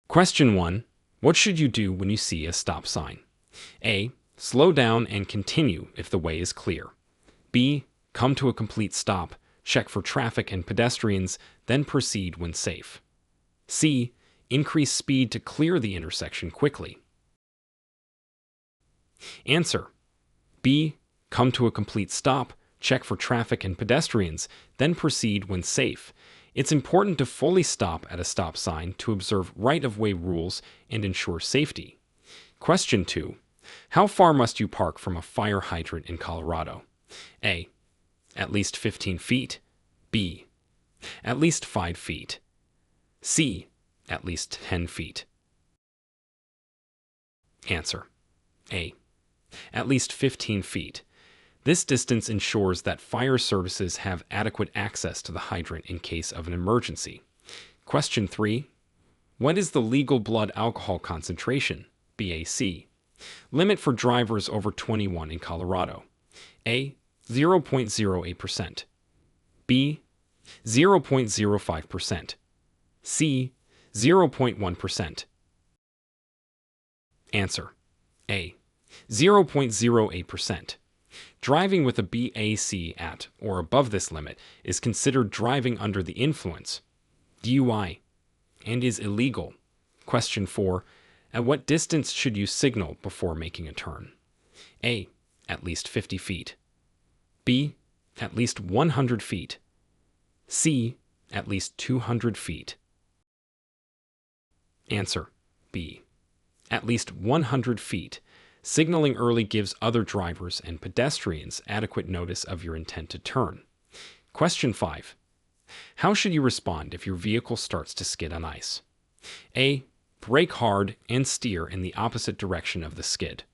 Question 1. What should you do when you see a stop sign? A. Slow down and continue if the way is clear. B. Come to a complete stop, check for traffic and pedestrians, then proceed when safe. C. Increase speed to clear the intersection quickly. Answer. B. Come to a complete stop, check for traffic and pedestrians, then proceed when safe. It's important to fully stop at a stop sign to observe right-of-way rules and ensure safety. Question 2. How far must you park from a fire hydrant in Colorado? A. At least 15 feet. B. At least 5 feet. C. At least 10 feet. Answer. A. At least 15 feet. This distance ensures that fire services have adequate access to the hydrant in case of an emergency. Question 3. What is the legal blood alcohol concentration, BAC, limit for drivers over 21 in Colorado? A. 0.08%. B. 0.05%. C. 0.1%. Answer. A. 0.08%. Driving with a BAC at or above this limit is considered driving under the influence, DUI, and is illegal. Question 4. At what distance should you signal before making a turn? A. At least 50 feet. B. At least 100 feet. C. At least 200 feet. Answer. B. At least 100 feet. Signaling early gives other drivers and pedestrians adequate notice of your intent to turn. Question 5. How should you respond if your vehicle starts to skid on ice? A. Brake hard and steer in the opposite direction of the skid.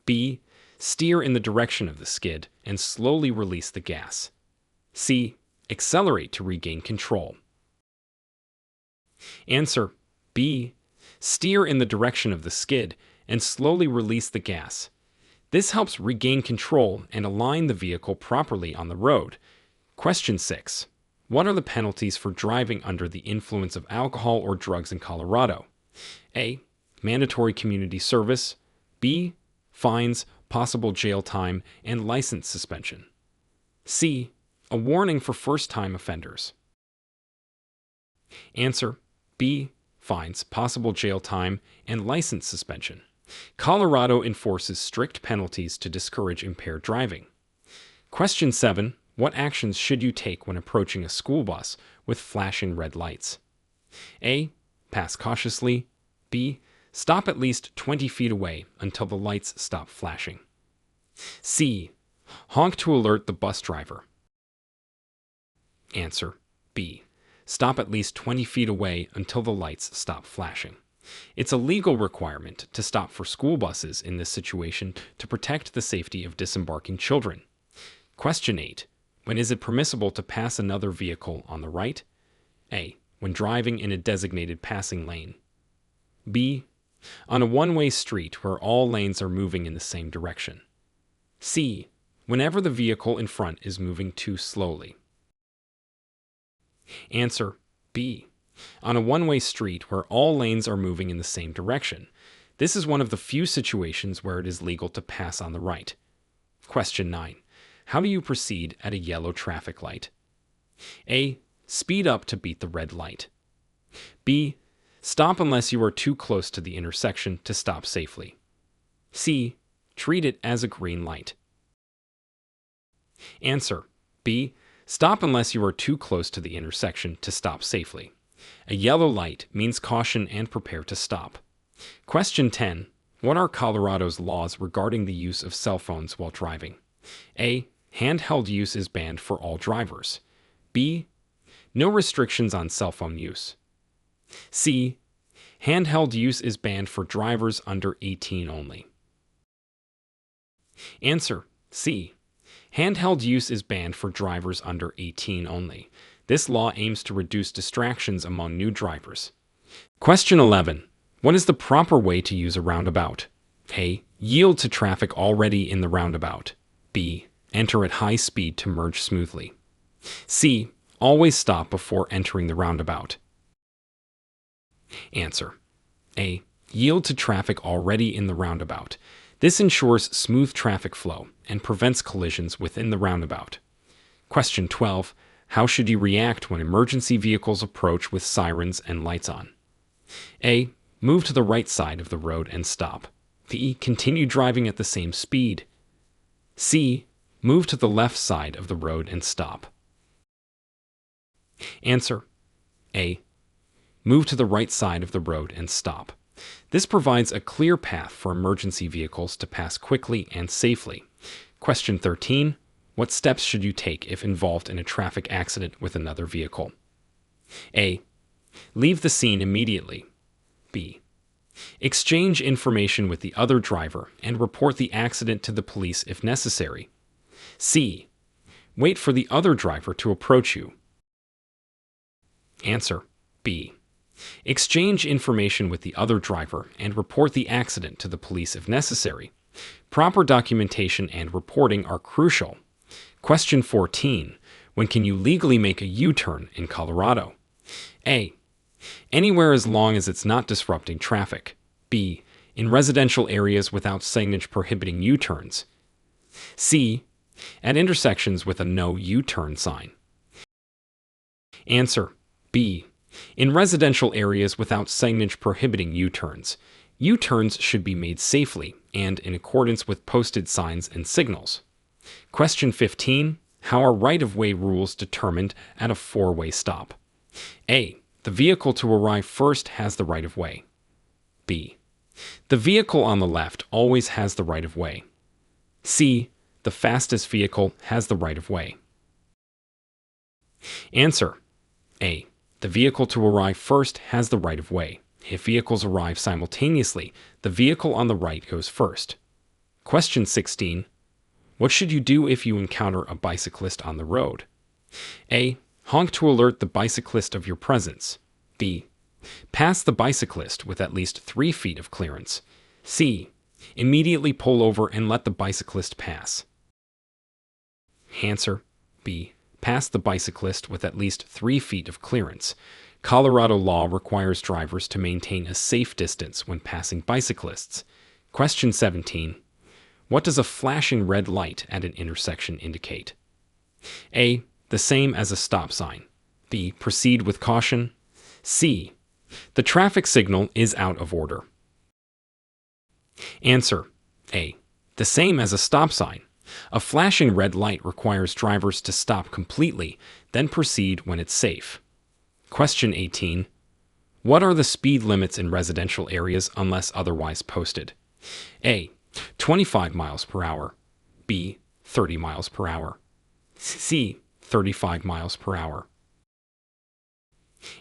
B. Steer in the direction of the skid and slowly release the gas. C. Accelerate to regain control. Answer. B. Steer in the direction of the skid and slowly release the gas. This helps regain control and align the vehicle properly on the road. Question 6. What are the penalties for driving under the influence of alcohol or drugs in Colorado? A. Mandatory community service. B. Fines, possible jail time, and license suspension. C. A warning for first-time offenders. Answer. B. Fines, possible jail time, and license suspension. Colorado enforces strict penalties to discourage impaired driving. Question 7. What actions should you take when approaching a school bus with flashing red lights? A. Pass cautiously. B. Stop at least 20 feet away until the lights stop flashing. C. Honk to alert the bus driver. Answer. B. Stop at least 20 feet away until the lights stop flashing. It's a legal requirement to stop for school buses in this situation to protect the safety of disembarking children. Question 8. When is it permissible to pass another vehicle on the right? A. When driving in a designated passing lane. B. On a one-way street where all lanes are moving in the same direction. C. Whenever the vehicle in front is moving too slowly. Answer. B. On a one-way street where all lanes are moving in the same direction. This is one of the few situations where it is legal to pass on the right. Question 9. How do you proceed at a yellow traffic light? A. Speed up to beat the red light. B. Stop unless you are too close to the intersection to stop safely. C. Treat it as a green light. Answer. B. Stop unless you are too close to the intersection to stop safely. A yellow light means caution and prepare to stop. Question 10. What are Colorado's laws regarding the use of cell phones while driving? A. Handheld use is banned for all drivers. B. No restrictions on cell phone use. C. Handheld use is banned for drivers under 18 only. Answer. C. Handheld use is banned for drivers under 18 only. This law aims to reduce distractions among new drivers. Question 11. What is the proper way to use a roundabout? A. Yield to traffic already in the roundabout. B. Enter at high speed to merge smoothly. C. Always stop before entering the roundabout. Answer. A. Yield to traffic already in the roundabout. This ensures smooth traffic flow and prevents collisions within the roundabout. Question 12. How should you react when emergency vehicles approach with sirens and lights on? A. Move to the right side of the road and stop. B. Continue driving at the same speed. C. Move to the left side of the road and stop. Answer. A. Move to the right side of the road and stop. This provides a clear path for emergency vehicles to pass quickly and safely. Question 13. What steps should you take if involved in a traffic accident with another vehicle? A. Leave the scene immediately. B. Exchange information with the other driver and report the accident to the police if necessary. C. Wait for the other driver to approach you. Answer. B. Exchange information with the other driver and report the accident to the police if necessary. Proper documentation and reporting are crucial. Question 14. When can you legally make a U-turn in Colorado? A. Anywhere as long as it's not disrupting traffic. B. In residential areas without signage prohibiting U-turns. C. At intersections with a no U-turn sign. Answer. B. In residential areas without signage prohibiting U-turns. U-turns should be made safely and in accordance with posted signs and signals. Question 15. How are right-of-way rules determined at a four-way stop? A. The vehicle to arrive first has the right-of-way. B. The vehicle on the left always has the right-of-way. C. The fastest vehicle has the right-of-way. Answer. A. The vehicle to arrive first has the right-of-way. If vehicles arrive simultaneously, the vehicle on the right goes first. Question 16. What should you do if you encounter a bicyclist on the road? A. Honk to alert the bicyclist of your presence. B. Pass the bicyclist with at least 3 feet of clearance. C. Immediately pull over and let the bicyclist pass. Answer. B. Pass the bicyclist with at least 3 feet of clearance. Colorado law requires drivers to maintain a safe distance when passing bicyclists. Question 17. What does a flashing red light at an intersection indicate? A. The same as a stop sign. B. Proceed with caution. C. The traffic signal is out of order. Answer. A. The same as a stop sign. A flashing red light requires drivers to stop completely, then proceed when it's safe. Question 18. What are the speed limits in residential areas unless otherwise posted? A. 25 miles per hour. B. 30 miles per hour. C. 35 miles per hour.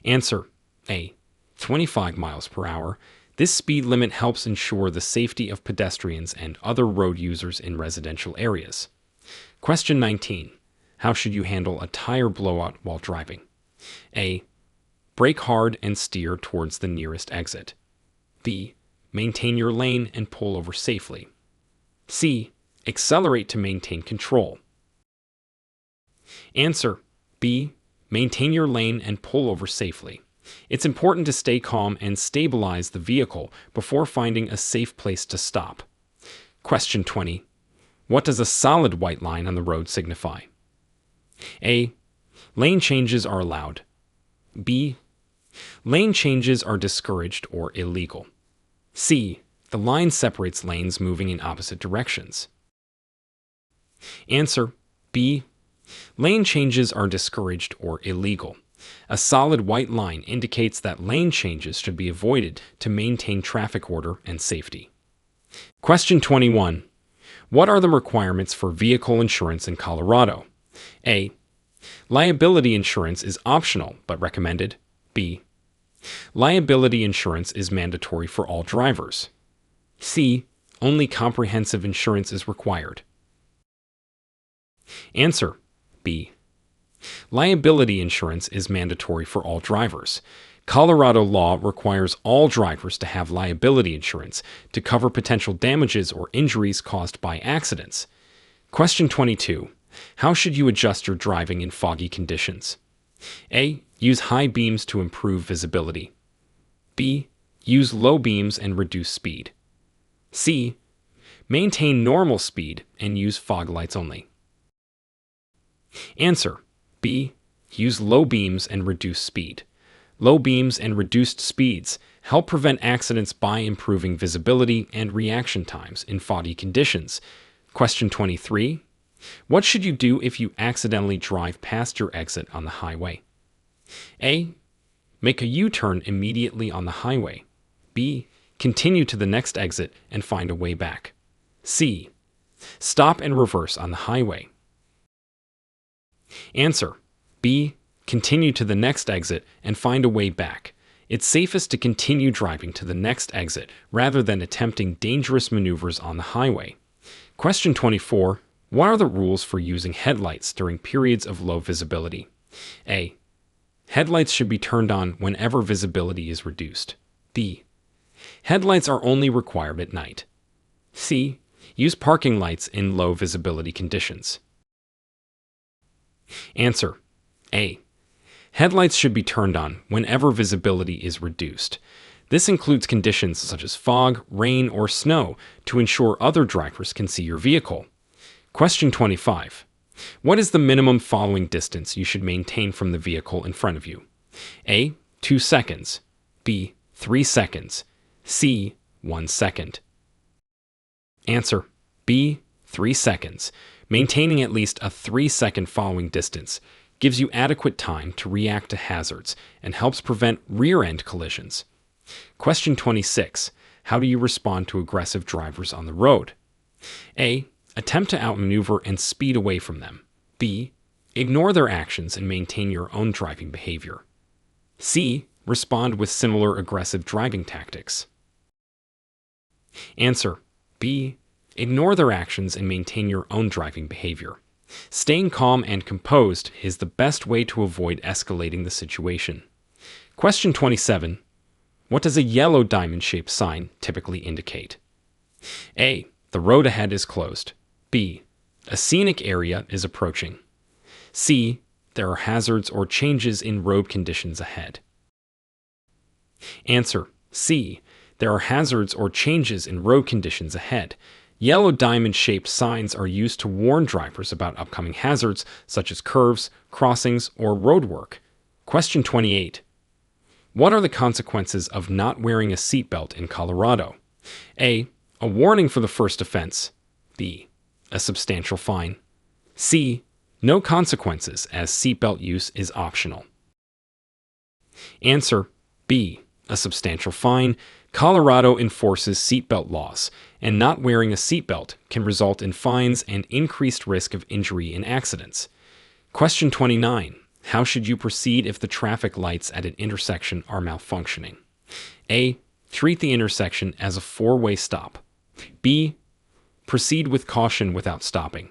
Answer. A. 25 miles per hour. This speed limit helps ensure the safety of pedestrians and other road users in residential areas. Question 19. How should you handle a tire blowout while driving? A. Brake hard and steer towards the nearest exit. B. Maintain your lane and pull over safely. C. Accelerate to maintain control. Answer. B. Maintain your lane and pull over safely. It's important to stay calm and stabilize the vehicle before finding a safe place to stop. Question 20. What does a solid white line on the road signify? A. Lane changes are allowed. B. Lane changes are discouraged or illegal. C. The line separates lanes moving in opposite directions. Answer. B. Lane changes are discouraged or illegal. A solid white line indicates that lane changes should be avoided to maintain traffic order and safety. Question 21. What are the requirements for vehicle insurance in Colorado? A. Liability insurance is optional but recommended. B. Liability insurance is mandatory for all drivers. C. Only comprehensive insurance is required. Answer. B. Liability insurance is mandatory for all drivers. Colorado law requires all drivers to have liability insurance to cover potential damages or injuries caused by accidents. Question 22. How should you adjust your driving in foggy conditions? A. Use high beams to improve visibility. B. Use low beams and reduce speed. C. Maintain normal speed and use fog lights only. Answer: B. Use low beams and reduce speed. Low beams and reduced speeds help prevent accidents by improving visibility and reaction times in foggy conditions. Question 23. What should you do if you accidentally drive past your exit on the highway? A. Make a U-turn immediately on the highway. B. Continue to the next exit and find a way back. C. Stop and reverse on the highway. Answer: B. Continue to the next exit and find a way back. It's safest to continue driving to the next exit rather than attempting dangerous maneuvers on the highway. Question 24. What are the rules for using headlights during periods of low visibility? A. Headlights should be turned on whenever visibility is reduced. B. Headlights are only required at night. C. Use parking lights in low visibility conditions. Answer: A. Headlights should be turned on whenever visibility is reduced. This includes conditions such as fog, rain, or snow to ensure other drivers can see your vehicle. Question 25. What is the minimum following distance you should maintain from the vehicle in front of you? A. 2 seconds. B. 3 seconds. C. 1 second. Answer: B. 3 seconds. Maintaining at least a 3-second following distance gives you adequate time to react to hazards and helps prevent rear-end collisions. Question 26. How do you respond to aggressive drivers on the road? A. Attempt to outmaneuver and speed away from them. B. Ignore their actions and maintain your own driving behavior. C. Respond with similar aggressive driving tactics. Answer: B. Ignore their actions and maintain your own driving behavior. Staying calm and composed is the best way to avoid escalating the situation. Question 27. What does a yellow diamond-shaped sign typically indicate? A. The road ahead is closed. B. A scenic area is approaching. C. There are hazards or changes in road conditions ahead. Answer: C. There are hazards or changes in road conditions ahead. Yellow diamond-shaped signs are used to warn drivers about upcoming hazards such as curves, crossings, or roadwork. Question 28. What are the consequences of not wearing a seatbelt in Colorado? A. A warning for the first offense. B. A substantial fine. C. No consequences, as seatbelt use is optional. Answer: B. A substantial fine. Colorado enforces seatbelt laws, and not wearing a seatbelt can result in fines and increased risk of injury in accidents. Question 29. How should you proceed if the traffic lights at an intersection are malfunctioning? A. Treat the intersection as a four-way stop. B. Proceed with caution without stopping.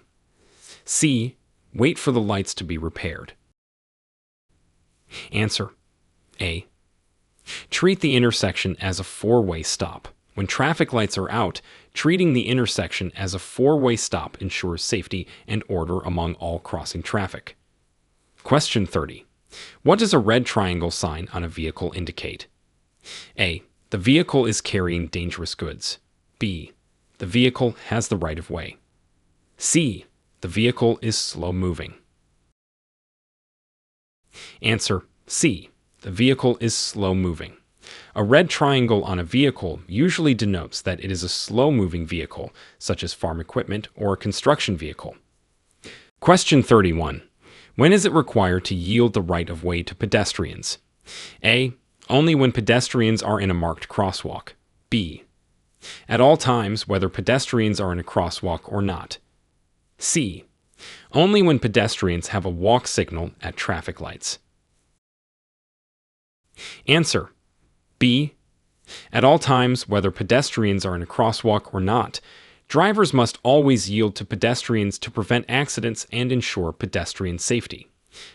C. Wait for the lights to be repaired. Answer: A. Treat the intersection as a four-way stop. When traffic lights are out, treating the intersection as a four-way stop ensures safety and order among all crossing traffic. Question 30. What does a red triangle sign on a vehicle indicate? A. The vehicle is carrying dangerous goods. B. The vehicle has the right of way. C. The vehicle is slow moving. Answer: C. The vehicle is slow moving. A red triangle on a vehicle usually denotes that it is a slow-moving vehicle, such as farm equipment or a construction vehicle. Question 31. When is it required to yield the right of way to pedestrians? A. Only when pedestrians are in a marked crosswalk. B. At all times, whether pedestrians are in a crosswalk or not. C. Only when pedestrians have a walk signal at traffic lights. Answer: B. At all times, whether pedestrians are in a crosswalk or not. Drivers must always yield to pedestrians to prevent accidents and ensure pedestrian safety.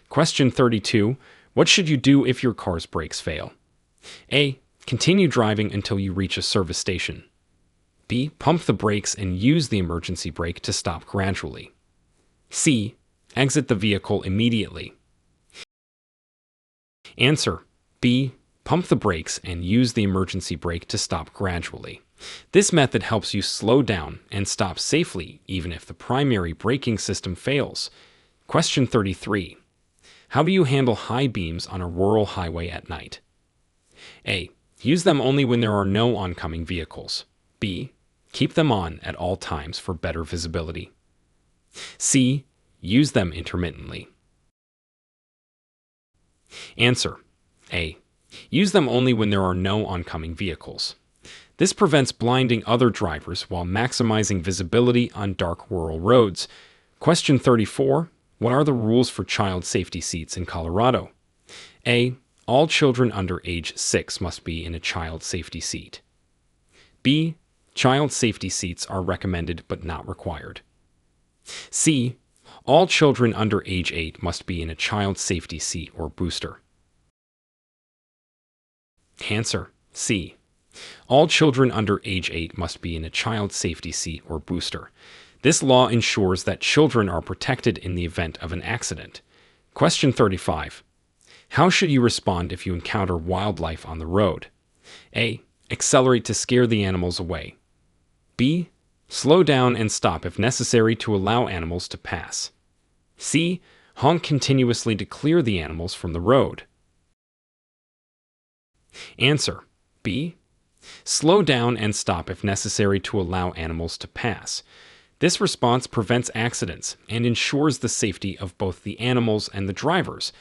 Question 32. What should you do if your car's brakes fail? A. Continue driving until you reach a service station. B. Pump the brakes and use the emergency brake to stop gradually. C. Exit the vehicle immediately. Answer: B. pump the brakes and use the emergency brake to stop gradually. This method helps you slow down and stop safely even if the primary braking system fails. Question 33. How do you handle high beams on a rural highway at night? A. Use them only when there are no oncoming vehicles. B. Keep them on at all times for better visibility. C. Use them intermittently. Answer. A. Use them only when there are no oncoming vehicles. This prevents blinding other drivers while maximizing visibility on dark rural roads. Question 34. What are the rules for child safety seats in Colorado? A. All children under age 6 must be in a child safety seat. B. Child safety seats are recommended but not required. C. All children under age 8 must be in a child safety seat or booster. Answer. C. All children under age 8 must be in a child safety seat or booster. This law ensures that children are protected in the event of an accident. Question 35. How should you respond if you encounter wildlife on the road? A. Accelerate to scare the animals away. B. Slow down and stop if necessary to allow animals to pass. C. Honk continuously to clear the animals from the road. Answer. B. Slow down and stop if necessary to allow animals to pass. This response prevents accidents and ensures the safety of both the animals and the drivers.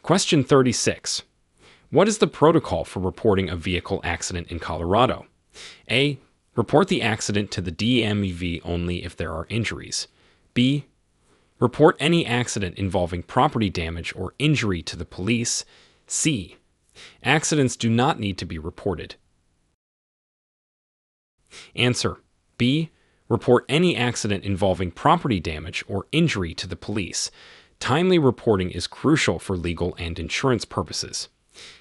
Question 36. What is the protocol for reporting a vehicle accident in Colorado? A. Report the accident to the DMV only if there are injuries. B. Report any accident involving property damage or injury to the police. C. Accidents do not need to be reported. Answer. B. Report any accident involving property damage or injury to the police. Timely reporting is crucial for legal and insurance purposes.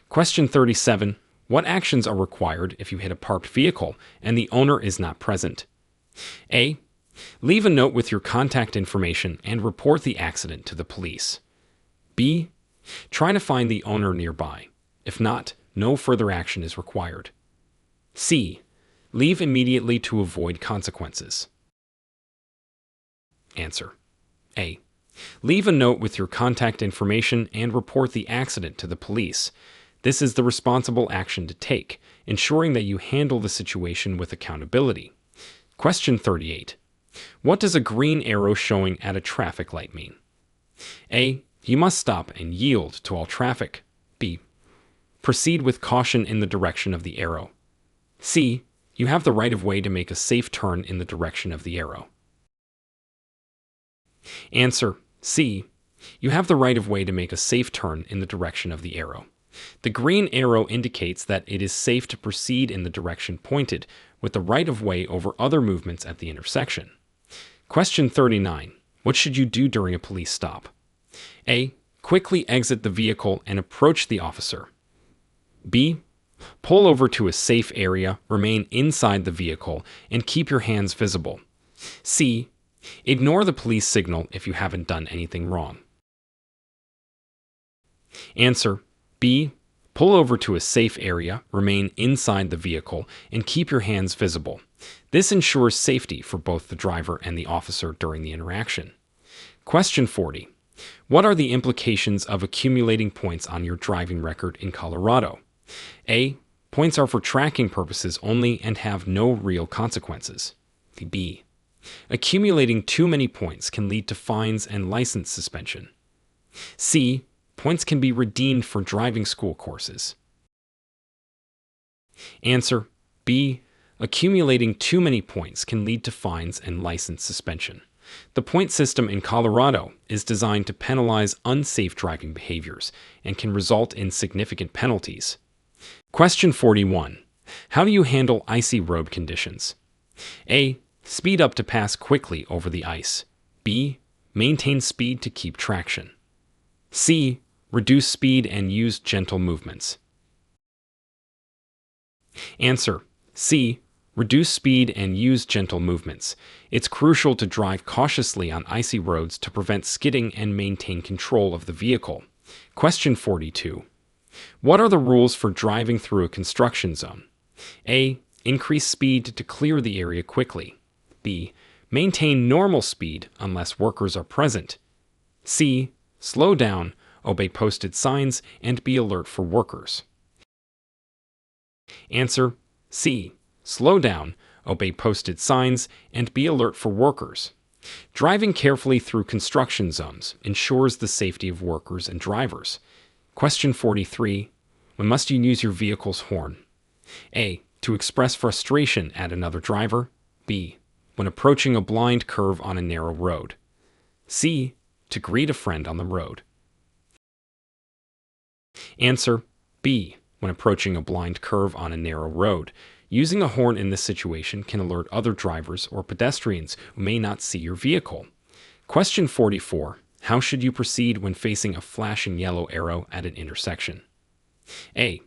Question 37. What actions are required if you hit a parked vehicle and the owner is not present? A. Leave a note with your contact information and report the accident to the police. B. Try to find the owner nearby. If not, no further action is required. C. Leave immediately to avoid consequences. Answer. A. Leave a note with your contact information and report the accident to the police. This is the responsible action to take, ensuring that you handle the situation with accountability. Question 38. What does a green arrow showing at a traffic light mean? A. You must stop and yield to all traffic. B. Proceed with caution in the direction of the arrow. C. You have the right of way to make a safe turn in the direction of the arrow. Answer. C. You have the right of way to make a safe turn in the direction of the arrow. The green arrow indicates that it is safe to proceed in the direction pointed, with the right of way over other movements at the intersection. Question 39. What should you do during a police stop? A. Quickly exit the vehicle and approach the officer. B. Pull over to a safe area, remain inside the vehicle, and keep your hands visible. C. Ignore the police signal if you haven't done anything wrong. Answer. B. Pull over to a safe area, remain inside the vehicle, and keep your hands visible. This ensures safety for both the driver and the officer during the interaction. Question 40. What are the implications of accumulating points on your driving record in Colorado? A. Points are for tracking purposes only and have no real consequences. B. Accumulating too many points can lead to fines and license suspension. C. Points can be redeemed for driving school courses. Answer. B. Accumulating too many points can lead to fines and license suspension. The point system in Colorado is designed to penalize unsafe driving behaviors and can result in significant penalties. Question 41. How do you handle icy road conditions? A. Speed up to pass quickly over the ice. B. Maintain speed to keep traction. C. Reduce speed and use gentle movements. Answer. C. Reduce speed and use gentle movements. It's crucial to drive cautiously on icy roads to prevent skidding and maintain control of the vehicle. Question 42. What are the rules for driving through a construction zone? A. Increase speed to clear the area quickly. B. Maintain normal speed unless workers are present. C. Slow down, obey posted signs, and be alert for workers. Answer: C. Slow down, obey posted signs, and be alert for workers. Driving carefully through construction zones ensures the safety of workers and drivers. Question 43. When must you use your vehicle's horn? A. To express frustration at another driver. B. When approaching a blind curve on a narrow road. C. To greet a friend on the road. Answer: B. When approaching a blind curve on a narrow road. Using a horn in this situation can alert other drivers or pedestrians who may not see your vehicle. Question 44. How should you proceed when facing a flashing yellow arrow at an intersection? A.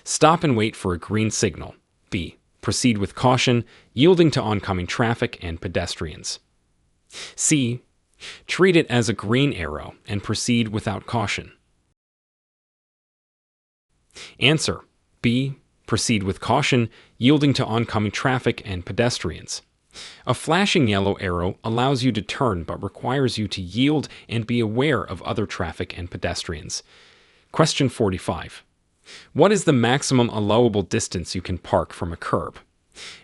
Stop and wait for a green signal. B. Proceed with caution, yielding to oncoming traffic and pedestrians. C. Treat it as a green arrow and proceed without caution. Answer: B. Proceed with caution, yielding to oncoming traffic and pedestrians. A flashing yellow arrow allows you to turn but requires you to yield and be aware of other traffic and pedestrians. Question 45. What is the maximum allowable distance you can park from a curb?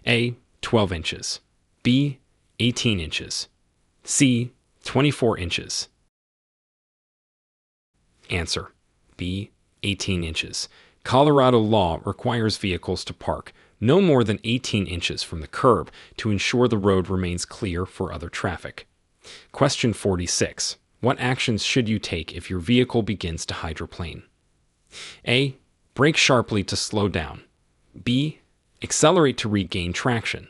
A. 12 inches. B. 18 inches. C. 24 inches. Answer: B. 18 inches. Colorado law requires vehicles to park no more than 18 inches from the curb to ensure the road remains clear for other traffic. Question 46. What actions should you take if your vehicle begins to hydroplane? A. Brake sharply to slow down. B. Accelerate to regain traction.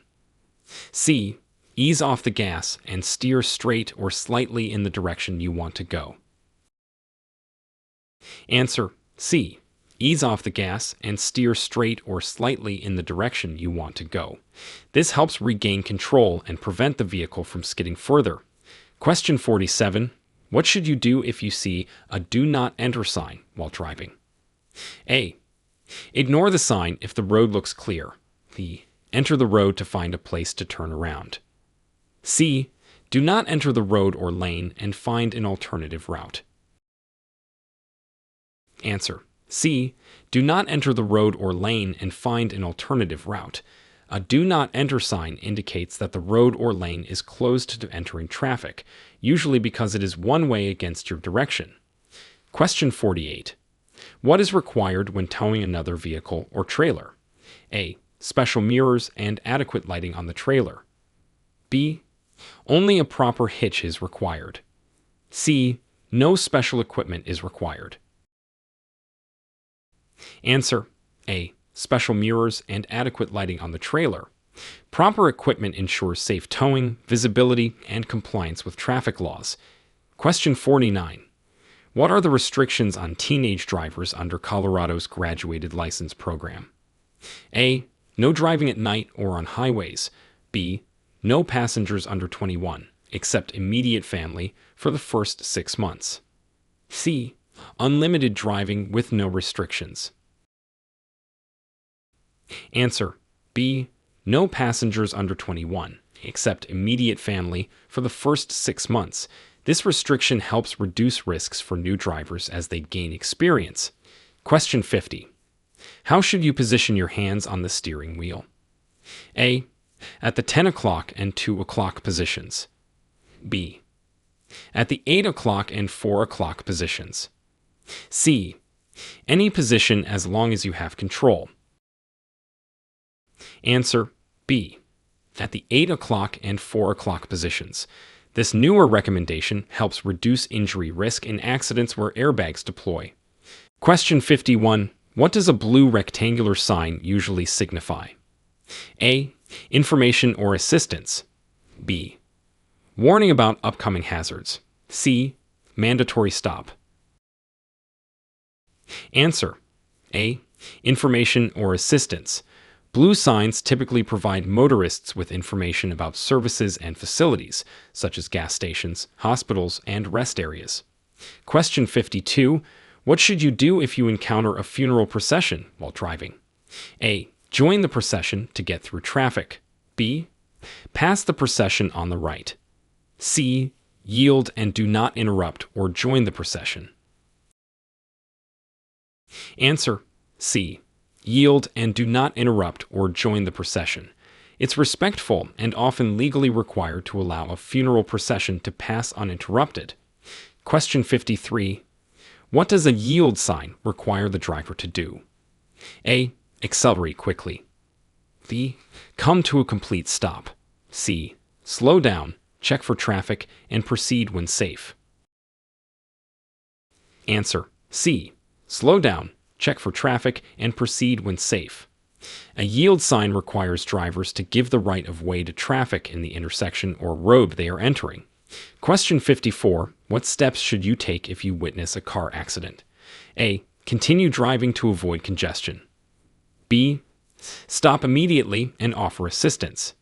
C. Ease off the gas and steer straight or slightly in the direction you want to go. Answer: C. Ease off the gas and steer straight or slightly in the direction you want to go. This helps regain control and prevent the vehicle from skidding further. Question 47. What should you do if you see a "Do Not Enter" sign while driving? A. Ignore the sign if the road looks clear. B. Enter the road to find a place to turn around. C. Do not enter the road or lane and find an alternative route. Answer: C. Do not enter the road or lane and find an alternative route. A "Do Not Enter" sign indicates that the road or lane is closed to entering traffic, usually because it is one way against your direction. Question 48. What is required when towing another vehicle or trailer? A. Special mirrors and adequate lighting on the trailer. B. Only a proper hitch is required. C. No special equipment is required. Answer: A. Special mirrors and adequate lighting on the trailer. Proper equipment ensures safe towing, visibility, and compliance with traffic laws. Question 49. What are the restrictions on teenage drivers under Colorado's graduated license program? A. No driving at night or on highways. B. No passengers under 21, except immediate family, for the first 6 months. C. Unlimited driving with no restrictions. Answer: B. No passengers under 21, except immediate family, for the first 6 months. This restriction helps reduce risks for new drivers as they gain experience. Question 50. How should you position your hands on the steering wheel? A. At the 10 o'clock and 2 o'clock positions. B. At the 8 o'clock and 4 o'clock positions. C. Any position as long as you have control. Answer: B. At the 8 o'clock and 4 o'clock positions. This newer recommendation helps reduce injury risk in accidents where airbags deploy. Question 51. What does a blue rectangular sign usually signify? A. Information or assistance. B. Warning about upcoming hazards. C. Mandatory stop. Answer: A. Information or assistance. Blue signs typically provide motorists with information about services and facilities, such as gas stations, hospitals, and rest areas. Question 52. What should you do if you encounter a funeral procession while driving? A. Join the procession to get through traffic. B. Pass the procession on the right. C. Yield and do not interrupt or join the procession. Answer: C. Yield and do not interrupt or join the procession. It's respectful and often legally required to allow a funeral procession to pass uninterrupted. Question 53. What does a yield sign require the driver to do? A. Accelerate quickly. B. Come to a complete stop. C. Slow down, check for traffic, and proceed when safe. Answer: C. Slow down, check for traffic, and proceed when safe. A yield sign requires drivers to give the right of way to traffic in the intersection or road they are entering. Question 54. What steps should you take if you witness a car accident? A. Continue driving to avoid congestion. B. Stop immediately and offer assistance.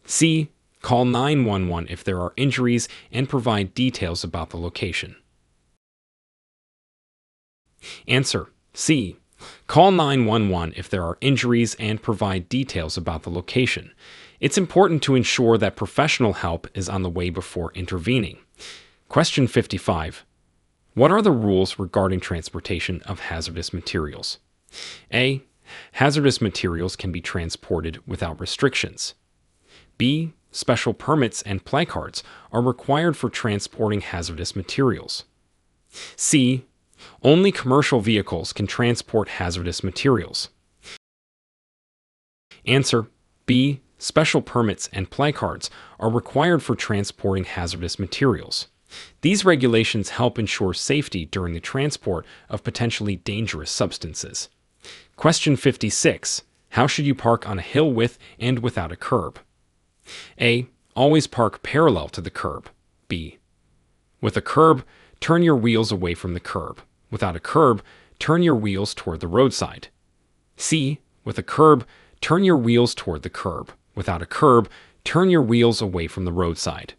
C. Call 911 if there are injuries and provide details about the location. Answer: C. Call 911 if there are injuries and provide details about the location. It's important to ensure that professional help is on the way before intervening. Question 55. What are the rules regarding transportation of hazardous materials? A. Hazardous materials can be transported without restrictions. B. Special permits and placards are required for transporting hazardous materials. C. Only commercial vehicles can transport hazardous materials. Answer: B. Special permits and placards are required for transporting hazardous materials. These regulations help ensure safety during the transport of potentially dangerous substances. Question 56. How should you park on a hill with and without a curb? A. Always park parallel to the curb. B. With a curb, turn your wheels away from the curb. Without a curb, turn your wheels toward the roadside. C. With a curb, turn your wheels toward the curb. Without a curb, turn your wheels away from the roadside.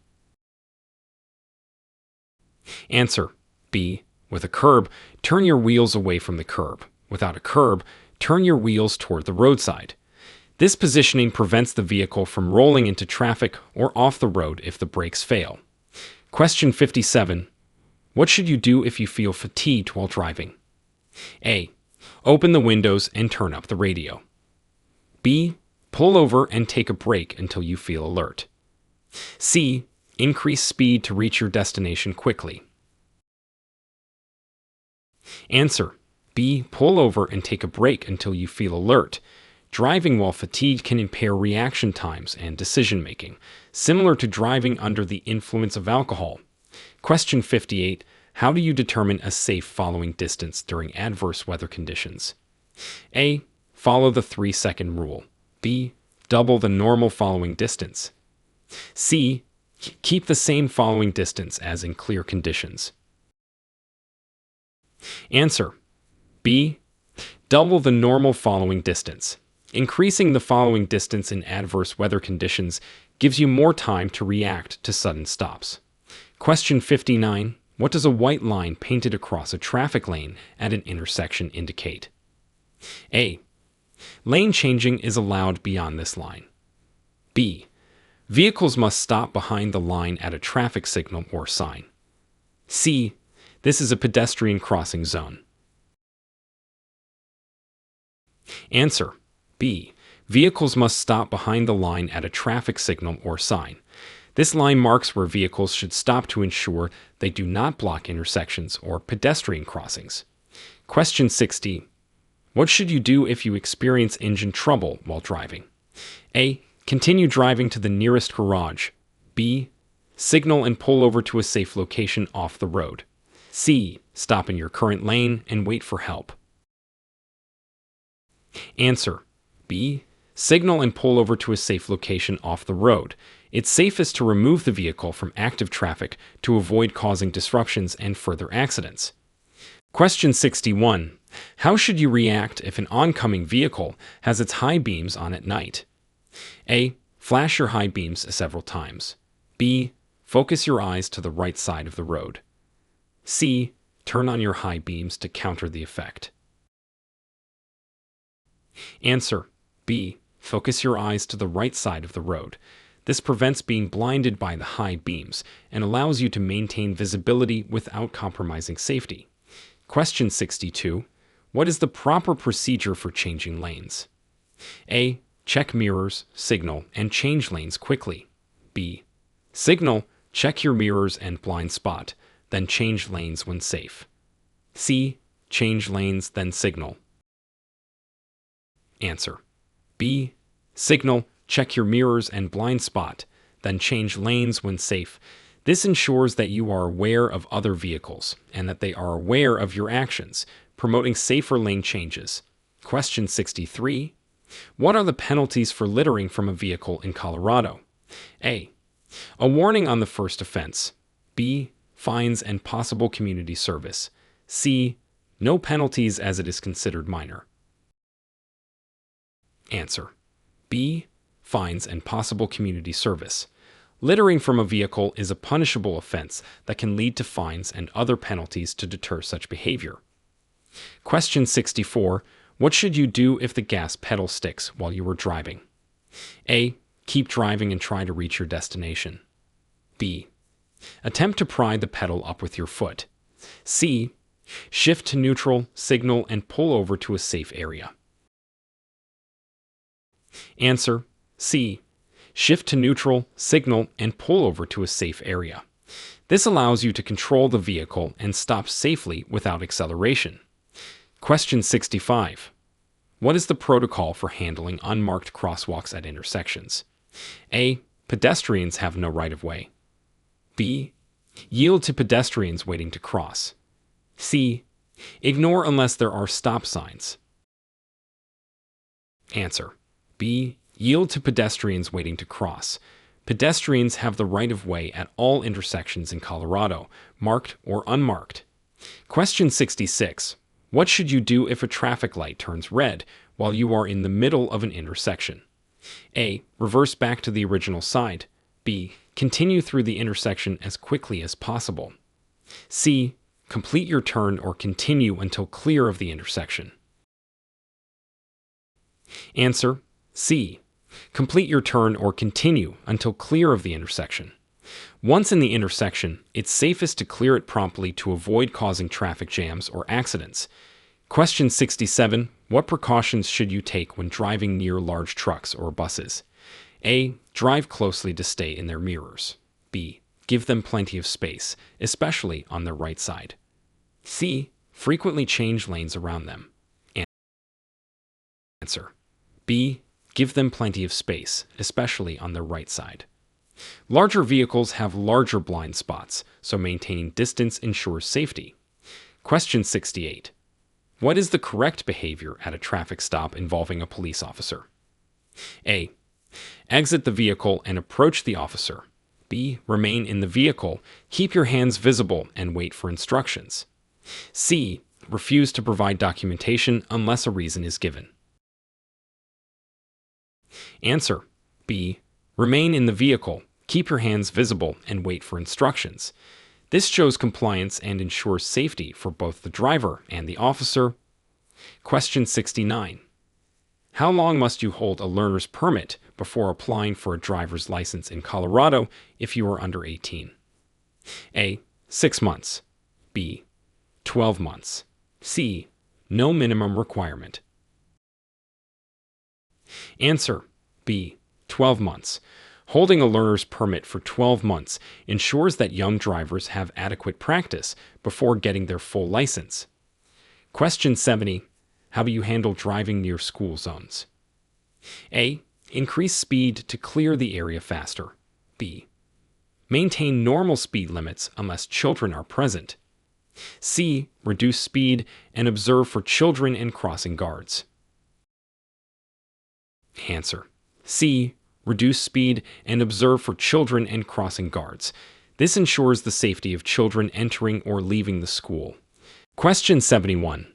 Answer: B. With a curb, turn your wheels away from the curb. Without a curb, turn your wheels toward the roadside. This positioning prevents the vehicle from rolling into traffic or off the road if the brakes fail. Question 57. What should you do if you feel fatigued while driving? A. Open the windows and turn up the radio. B. Pull over and take a break until you feel alert. C. Increase speed to reach your destination quickly. Answer: B. Pull over and take a break until you feel alert. Driving while fatigued can impair reaction times and decision-making, similar to driving under the influence of alcohol. Question 58. How do you determine a safe following distance during adverse weather conditions? A. Follow the 3-second rule. B. Double the normal following distance. C. Keep the same following distance as in clear conditions. Answer: B. Double the normal following distance. Increasing the following distance in adverse weather conditions gives you more time to react to sudden stops. Question 59. What does a white line painted across a traffic lane at an intersection indicate? A. Lane changing is allowed beyond this line. B. Vehicles must stop behind the line at a traffic signal or sign. C. This is a pedestrian crossing zone. Answer: B. Vehicles must stop behind the line at a traffic signal or sign. This line marks where vehicles should stop to ensure they do not block intersections or pedestrian crossings. Question 60. What should you do if you experience engine trouble while driving? A. Continue driving to the nearest garage. B. Signal and pull over to a safe location off the road. C. Stop in your current lane and wait for help. Answer: B. Signal and pull over to a safe location off the road. It's safest to remove the vehicle from active traffic to avoid causing disruptions and further accidents. Question 61. How should you react if an oncoming vehicle has its high beams on at night? A. Flash your high beams several times. B. Focus your eyes to the right side of the road. C. Turn on your high beams to counter the effect. Answer B. Focus your eyes to the right side of the road. This prevents being blinded by the high beams and allows you to maintain visibility without compromising safety. Question 62. What is the proper procedure for changing lanes? A. Check mirrors, signal, and change lanes quickly. B. Signal, check your mirrors and blind spot, then change lanes when safe. C. Change lanes, then signal. Answer B. Signal, check your mirrors and blind spot, then change lanes when safe. This ensures that you are aware of other vehicles and that they are aware of your actions, promoting safer lane changes. Question 63. What are the penalties for littering from a vehicle in Colorado? A. A warning on the first offense. B. Fines and possible community service. C. No penalties as it is considered minor. Answer B. Fines and possible community service. Littering from a vehicle is a punishable offense that can lead to fines and other penalties to deter such behavior. Question 64. What should you do if the gas pedal sticks while you are driving? A. Keep driving and try to reach your destination. B. Attempt to pry the pedal up with your foot. C. Shift to neutral, signal, and pull over to a safe area. Answer C. Shift to neutral, signal, and pull over to a safe area. This allows you to control the vehicle and stop safely without acceleration. Question 65. What is the protocol for handling unmarked crosswalks at intersections? A. Pedestrians have no right-of-way. B. Yield to pedestrians waiting to cross. C. Ignore unless there are stop signs. Answer B. Yield to pedestrians waiting to cross. Pedestrians have the right-of-way at all intersections in Colorado, marked or unmarked. Question 66. What should you do if a traffic light turns red while you are in the middle of an intersection? A. Reverse back to the original side. B. Continue through the intersection as quickly as possible. C. Complete your turn or continue until clear of the intersection. Answer C. Complete your turn or continue until clear of the intersection. Once in the intersection, it's safest to clear it promptly to avoid causing traffic jams or accidents. Question 67. What precautions should you take when driving near large trucks or buses? A. Drive closely to stay in their mirrors. B. Give them plenty of space, especially on their right side. C. Frequently change lanes around them. Answer B. Give them plenty of space, especially on their right side. Larger vehicles have larger blind spots, so maintaining distance ensures safety. Question 68. What is the correct behavior at a traffic stop involving a police officer? A. Exit the vehicle and approach the officer. B. Remain in the vehicle, keep your hands visible, and wait for instructions. C. Refuse to provide documentation unless a reason is given. Answer B. Remain in the vehicle, keep your hands visible, and wait for instructions. This shows compliance and ensures safety for both the driver and the officer. Question 69. How long must you hold a learner's permit before applying for a driver's license in Colorado if you are under 18? A. 6 months. B. 12 months. C. No minimum requirement. Answer B. 12 months. Holding a learner's permit for 12 months ensures that young drivers have adequate practice before getting their full license. Question 70. How do you handle driving near school zones? A. Increase speed to clear the area faster. B. Maintain normal speed limits unless children are present. C. Reduce speed and observe for children and crossing guards. Answer C. Reduce speed and observe for children and crossing guards. This ensures the safety of children entering or leaving the school. Question 71.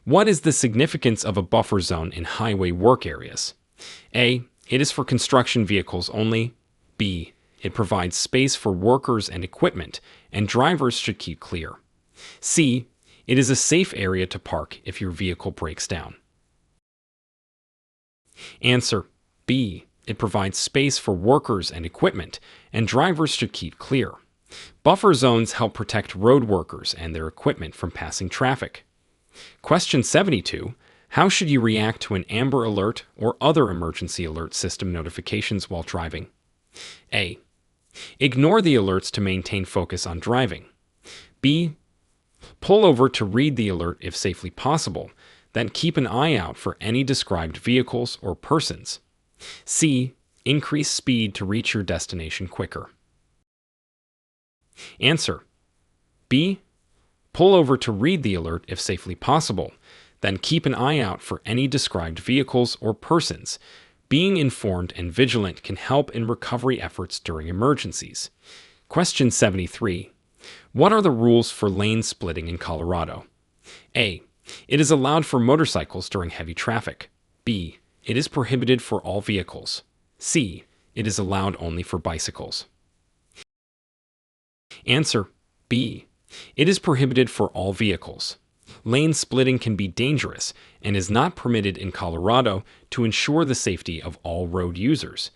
What is the significance of a buffer zone in highway work areas? A. It is for construction vehicles only. B. It provides space for workers and equipment, and drivers should keep clear. C. It is a safe area to park if your vehicle breaks down. Answer B. It provides space for workers and equipment, and drivers should keep clear. Buffer zones help protect road workers and their equipment from passing traffic. Question 72. How should you react to an Amber Alert or other emergency alert system notifications while driving? A. Ignore the alerts to maintain focus on driving. B. Pull over to read the alert if safely possible, then keep an eye out for any described vehicles or persons. C. Increase speed to reach your destination quicker. Answer B. Pull over to read the alert if safely possible, then keep an eye out for any described vehicles or persons. Being informed and vigilant can help in recovery efforts during emergencies. Question 73. What are the rules for lane splitting in Colorado? A. It is allowed for motorcycles during heavy traffic. B. It is prohibited for all vehicles. C. It is allowed only for bicycles. Answer B. It is prohibited for all vehicles. Lane splitting can be dangerous and is not permitted in Colorado to ensure the safety of all road users.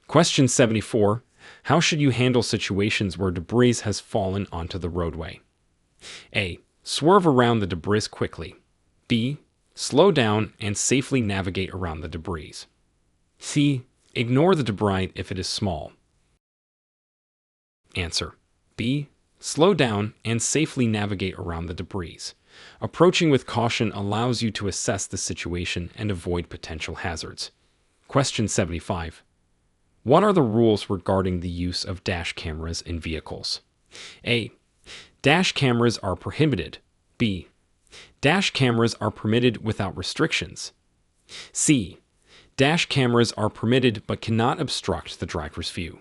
Question 74. How should you handle situations where debris has fallen onto the roadway? A. Swerve around the debris quickly. B. Slow down and safely navigate around the debris. C. Ignore the debris if it is small. Answer B. Slow down and safely navigate around the debris. Approaching with caution allows you to assess the situation and avoid potential hazards. Question 75. What are the rules regarding the use of dash cameras in vehicles? A. Dash cameras are prohibited. B. Dash cameras are permitted without restrictions. C. Dash cameras are permitted but cannot obstruct the driver's view.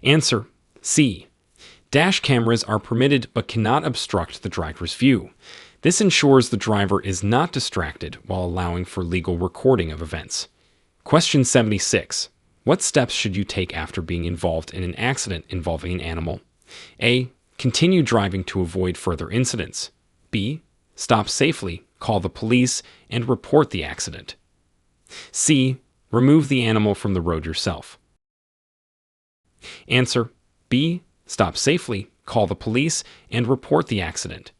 Answer C. Dash cameras are permitted but cannot obstruct the driver's view. This ensures the driver is not distracted while allowing for legal recording of events. Question 76. What steps should you take after being involved in an accident involving an animal? A. Continue driving to avoid further incidents. B. Stop safely, call the police, and report the accident. C. Remove the animal from the road yourself. Answer B. Stop safely, call the police, and report the accident.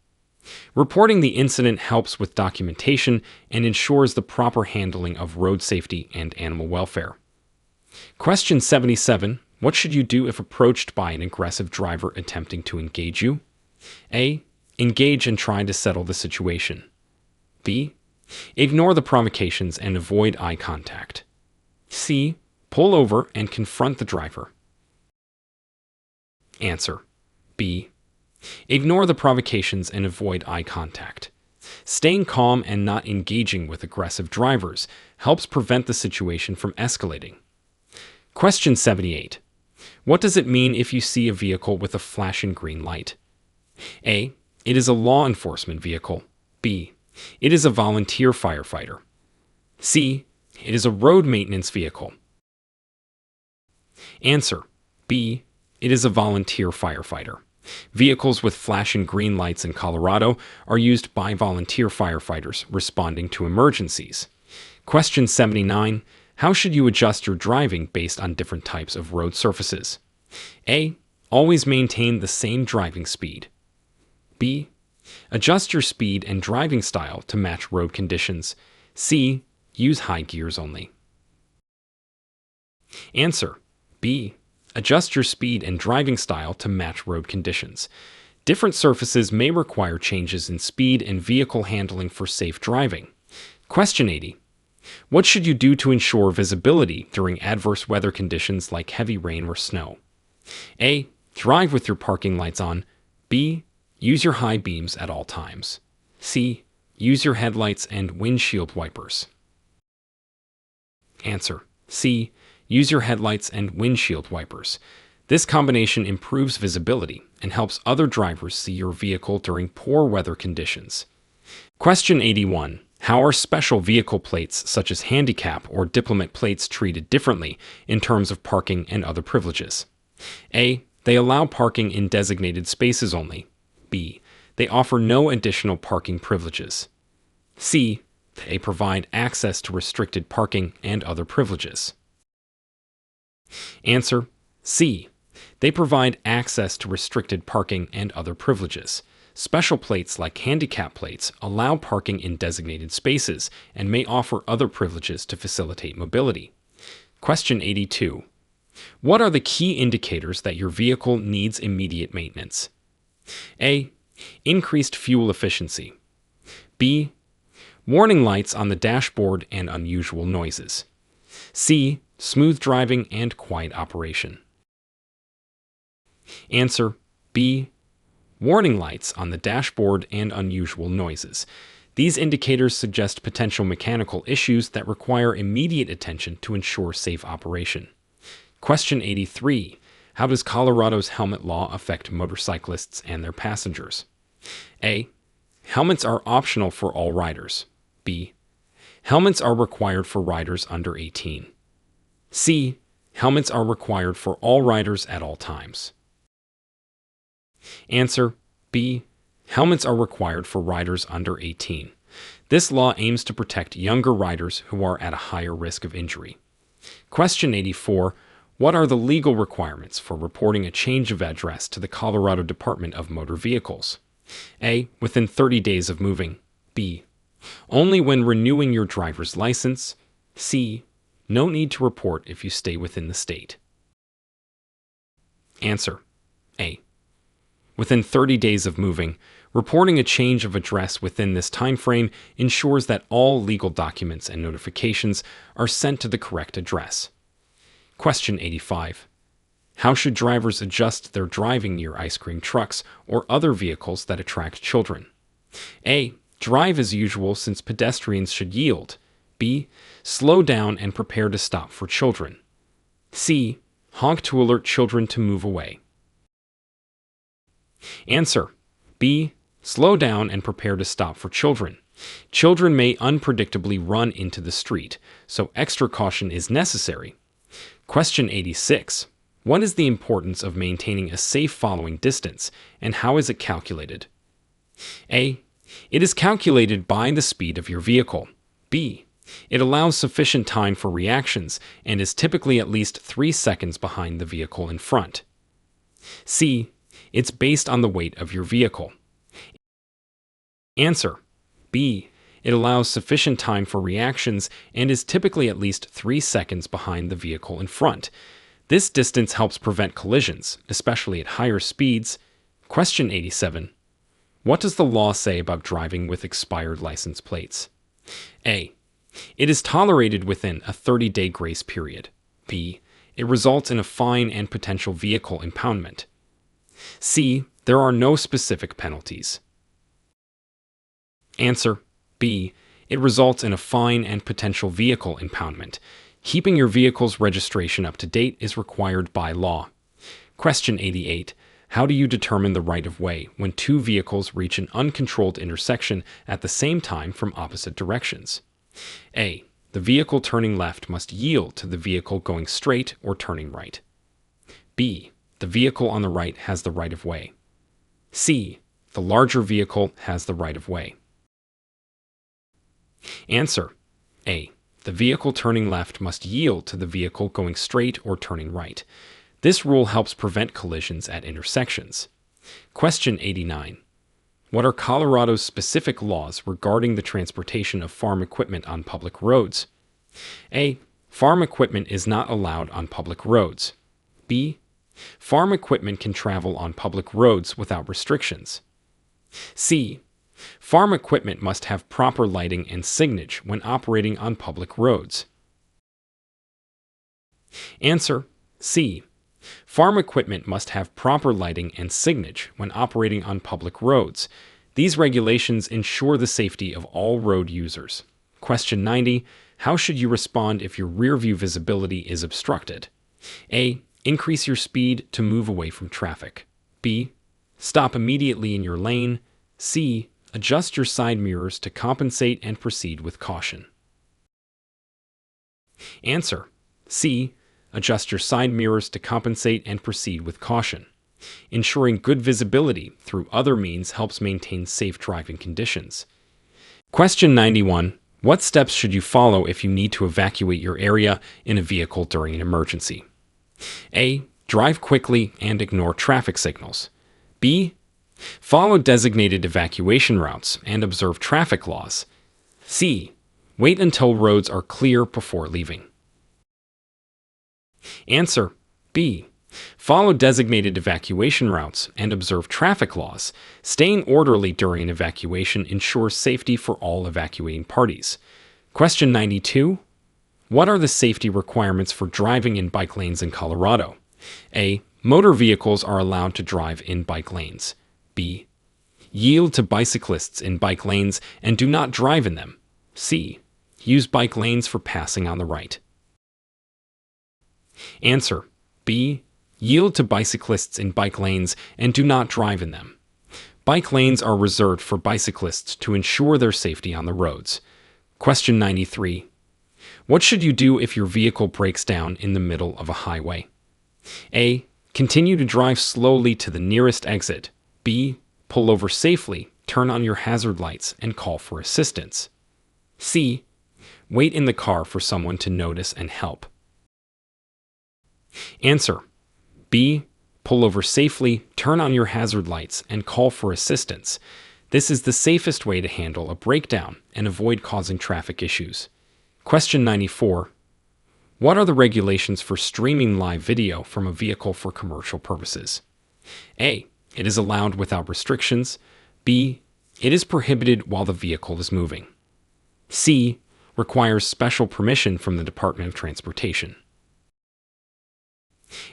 Reporting the incident helps with documentation and ensures the proper handling of road safety and animal welfare. Question 77. What should you do if approached by an aggressive driver attempting to engage you? A. Engage and try to settle the situation. B. Ignore the provocations and avoid eye contact. C. Pull over and confront the driver. Answer B. Ignore the provocations and avoid eye contact. Staying calm and not engaging with aggressive drivers helps prevent the situation from escalating. Question 78. What does it mean if you see a vehicle with a flashing green light? A. It is a law enforcement vehicle. B. It is a volunteer firefighter. C. It is a road maintenance vehicle. Answer B. It is a volunteer firefighter. Vehicles with flashing green lights in Colorado are used by volunteer firefighters responding to emergencies. Question 79. How should you adjust your driving based on different types of road surfaces? A. Always maintain the same driving speed. B. Adjust your speed and driving style to match road conditions. C. Use high gears only. Answer B. Adjust your speed and driving style to match road conditions. Different surfaces may require changes in speed and vehicle handling for safe driving. Question 80. What should you do to ensure visibility during adverse weather conditions like heavy rain or snow? A. Drive with your parking lights on. B. Use your high beams at all times. C. Use your headlights and windshield wipers. Answer C. Use your headlights and windshield wipers. This combination improves visibility and helps other drivers see your vehicle during poor weather conditions. Question 81. How are special vehicle plates such as handicap or diplomat plates treated differently in terms of parking and other privileges? A. They allow parking in designated spaces only. B. They offer no additional parking privileges. C. They provide access to restricted parking and other privileges. Answer: C. They provide access to restricted parking and other privileges. Special plates like handicap plates allow parking in designated spaces and may offer other privileges to facilitate mobility. Question 82. What are the key indicators that your vehicle needs immediate maintenance? A. Increased fuel efficiency. B. Warning lights on the dashboard and unusual noises. C. Smooth driving and quiet operation. Answer: B. Warning lights on the dashboard and unusual noises. These indicators suggest potential mechanical issues that require immediate attention to ensure safe operation. Question 83. How does Colorado's helmet law affect motorcyclists and their passengers? A. Helmets are optional for all riders. B. Helmets are required for riders under 18. C. Helmets are required for all riders at all times. Answer: B. Helmets are required for riders under 18. This law aims to protect younger riders who are at a higher risk of injury. Question 84. What are the legal requirements for reporting a change of address to the Colorado Department of Motor Vehicles? A. Within 30 days of moving. B. Only when renewing your driver's license. C. No need to report if you stay within the state. Answer: A. Within 30 days of moving. Reporting a change of address within this time frame ensures that all legal documents and notifications are sent to the correct address. Question 85. How should drivers adjust their driving near ice cream trucks or other vehicles that attract children? A. Drive as usual since pedestrians should yield. B. Slow down and prepare to stop for children. C. Honk to alert children to move away. Answer: B. Slow down and prepare to stop for children. Children may unpredictably run into the street, so extra caution is necessary. Question 86. What is the importance of maintaining a safe following distance, and how is it calculated? A. It is calculated by the speed of your vehicle. B. It allows sufficient time for reactions and is typically at least 3 seconds behind the vehicle in front. C. It's based on the weight of your vehicle. Answer: B. It allows sufficient time for reactions and is typically at least 3 seconds behind the vehicle in front. This distance helps prevent collisions, especially at higher speeds. Question 87. What does the law say about driving with expired license plates? A. It is tolerated within a 30-day grace period. B. It results in a fine and potential vehicle impoundment. C. There are no specific penalties. Answer: B. It results in a fine and potential vehicle impoundment. Keeping your vehicle's registration up to date is required by law. Question 88. How do you determine the right-of-way when two vehicles reach an uncontrolled intersection at the same time from opposite directions? A. The vehicle turning left must yield to the vehicle going straight or turning right. B. The vehicle on the right has the right-of-way. C. The larger vehicle has the right-of-way. Answer: A. The vehicle turning left must yield to the vehicle going straight or turning right. This rule helps prevent collisions at intersections. Question 89. What are Colorado's specific laws regarding the transportation of farm equipment on public roads? A. Farm equipment is not allowed on public roads. B. Farm equipment can travel on public roads without restrictions. C. Farm equipment must have proper lighting and signage when operating on public roads. Answer: C. Farm equipment must have proper lighting and signage when operating on public roads. These regulations ensure the safety of all road users. Question 90. How should you respond if your rear-view visibility is obstructed? A. Increase your speed to move away from traffic. B. Stop immediately in your lane. C. Adjust your side mirrors to compensate and proceed with caution. Answer: C. Adjust your side mirrors to compensate and proceed with caution. Ensuring good visibility through other means helps maintain safe driving conditions. Question 91. What steps should you follow if you need to evacuate your area in a vehicle during an emergency? A. Drive quickly and ignore traffic signals. B. Follow designated evacuation routes and observe traffic laws. C. Wait until roads are clear before leaving. Answer: B. Follow designated evacuation routes and observe traffic laws. Staying orderly during an evacuation ensures safety for all evacuating parties. Question 92. What are the safety requirements for driving in bike lanes in Colorado? A. Motor vehicles are allowed to drive in bike lanes. B. Yield to bicyclists in bike lanes and do not drive in them. C. Use bike lanes for passing on the right. Answer: B. Yield to bicyclists in bike lanes and do not drive in them. Bike lanes are reserved for bicyclists to ensure their safety on the roads. Question 93. What should you do if your vehicle breaks down in the middle of a highway? A. Continue to drive slowly to the nearest exit. B. Pull over safely, turn on your hazard lights, and call for assistance. C. Wait in the car for someone to notice and help. Answer: B. Pull over safely, turn on your hazard lights, and call for assistance. This is the safest way to handle a breakdown and avoid causing traffic issues. Question 94. What are the regulations for streaming live video from a vehicle for commercial purposes? A. It is allowed without restrictions. B. It is prohibited while the vehicle is moving. C. Requires special permission from the Department of Transportation.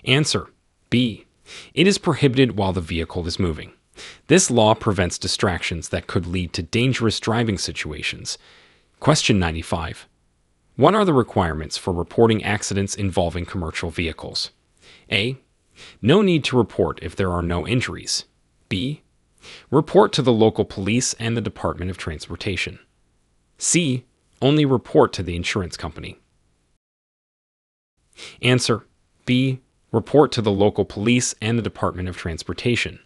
Answer: B. It is prohibited while the vehicle is moving. This law prevents distractions that could lead to dangerous driving situations. Question 95. What are the requirements for reporting accidents involving commercial vehicles? A. No need to report if there are no injuries. B. Report to the local police and the Department of Transportation. C. Only report to the insurance company. Answer: B. Report to the local police and the Department of Transportation.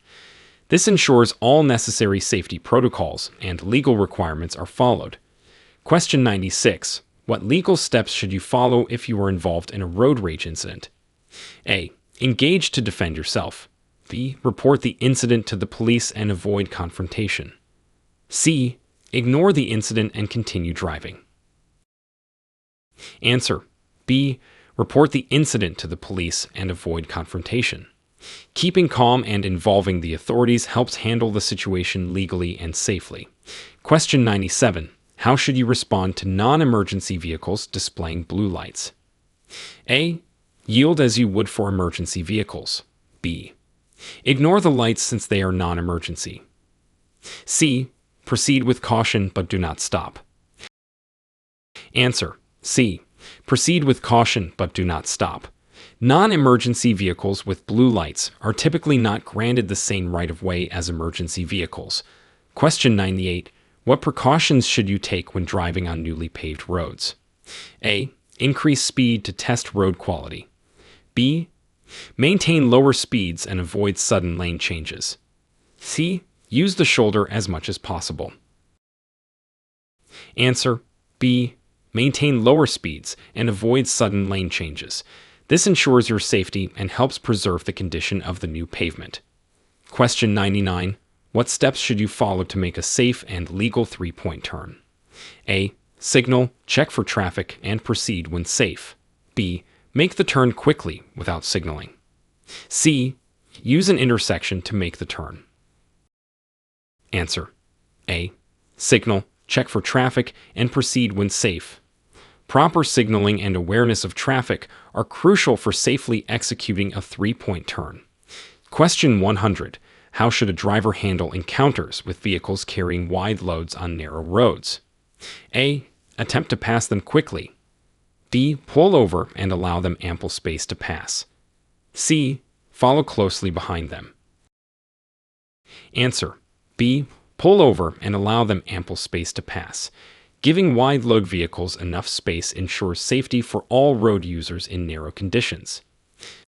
This ensures all necessary safety protocols and legal requirements are followed. Question 96. What legal steps should you follow if you are involved in a road rage incident? A. Engage to defend yourself. B. Report the incident to the police and avoid confrontation. C. Ignore the incident and continue driving. Answer: B. Report the incident to the police and avoid confrontation. Keeping calm and involving the authorities helps handle the situation legally and safely. Question 97. How should you respond to non-emergency vehicles displaying blue lights? A. Yield as you would for emergency vehicles. B. Ignore the lights since they are non-emergency. C. Proceed with caution but do not stop. Answer: C. Proceed with caution but do not stop. Non-emergency vehicles with blue lights are typically not granted the same right-of-way as emergency vehicles. Question 98. What precautions should you take when driving on newly paved roads? A. Increase speed to test road quality. B. Maintain lower speeds and avoid sudden lane changes. C. Use the shoulder as much as possible. Answer: B. Maintain lower speeds and avoid sudden lane changes. This ensures your safety and helps preserve the condition of the new pavement. Question 99. What steps should you follow to make a safe and legal three-point turn? A. Signal, check for traffic, and proceed when safe. B. Make the turn quickly without signaling. C. Use an intersection to make the turn. Answer: A. Signal, check for traffic, and proceed when safe. Proper signaling and awareness of traffic are crucial for safely executing a three-point turn. Question 100. How should a driver handle encounters with vehicles carrying wide loads on narrow roads? A. Attempt to pass them quickly. B. Pull over and allow them ample space to pass. C. Follow closely behind them. Answer: B. Pull over and allow them ample space to pass. Giving wide load vehicles enough space ensures safety for all road users in narrow conditions.